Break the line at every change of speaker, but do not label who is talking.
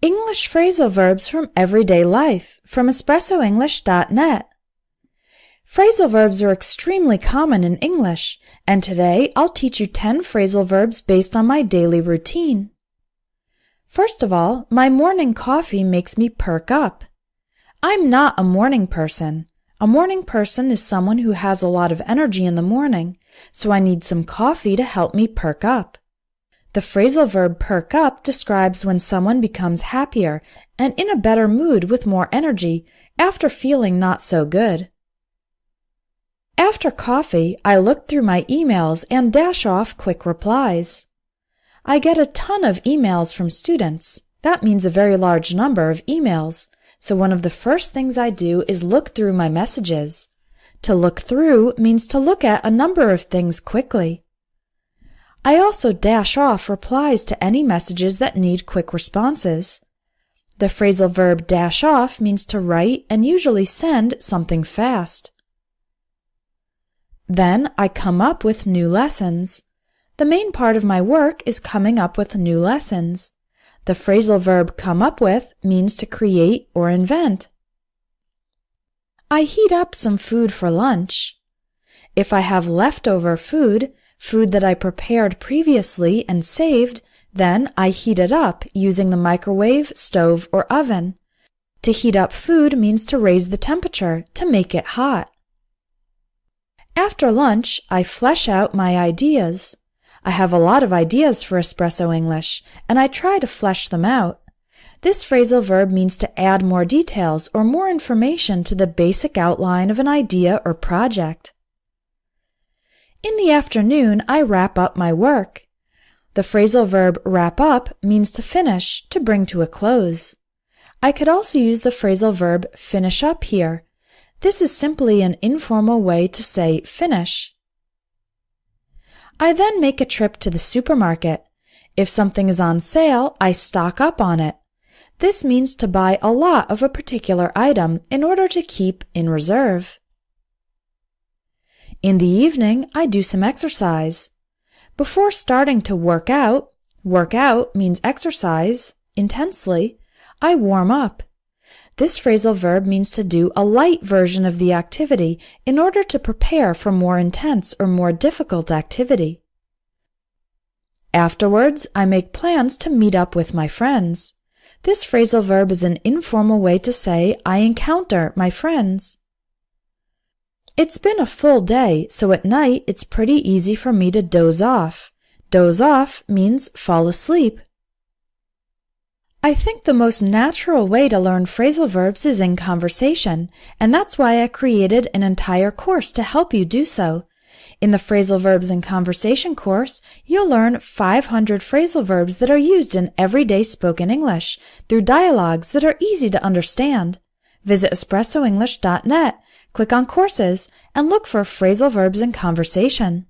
English phrasal verbs from everyday life from espressoenglish.net. Phrasal verbs are extremely common in English, and today I'll teach you 10 phrasal verbs based on my daily routine. First of all, my morning coffee makes me perk up. I'm not a morning person. A morning person is someone who has a lot of energy in the morning, so I need some coffee to help me perk up. The phrasal verb perk up describes when someone becomes happier and in a better mood with more energy after feeling not so good. After coffee, I look through my emails and dash off quick replies. I get a ton of emails from students. That means a very large number of emails, so one of the first things I do is look through my messages. To look through means to look at a number of things quickly. I also dash off replies to any messages that need quick responses. The phrasal verb dash off means to write and usually send something fast. Then I come up with new lessons. The main part of my work is coming up with new lessons. The phrasal verb come up with means to create or invent. I heat up some food for lunch. If I have leftover food that I prepared previously and saved, then I heat it up using the microwave, stove, or oven. To heat up food means to raise the temperature, to make it hot. After lunch, I flesh out my ideas. I have a lot of ideas for Espresso English, and I try to flesh them out. This phrasal verb means to add more details or more information to the basic outline of an idea or project. In the afternoon, I wrap up my work. The phrasal verb wrap up means to finish, to bring to a close. I could also use the phrasal verb finish up here. This is simply an informal way to say finish. I then make a trip to the supermarket. If something is on sale, I stock up on it. This means to buy a lot of a particular item in order to keep in reserve. In the evening, I do some exercise. Before starting to work out means exercise intensely, I warm up. This phrasal verb means to do a light version of the activity in order to prepare for more intense or more difficult activity. Afterwards, I make plans to meet up with my friends. This phrasal verb is an informal way to say I encounter my friends. It's been a full day, so at night it's pretty easy for me to doze off. Doze off means fall asleep. I think the most natural way to learn phrasal verbs is in conversation, and that's why I created an entire course to help you do so. In the Phrasal Verbs in Conversation course, you'll learn 500 phrasal verbs that are used in everyday spoken English through dialogues that are easy to understand. Visit espressoenglish.net, click on Courses, and look for Phrasal Verbs in Conversation.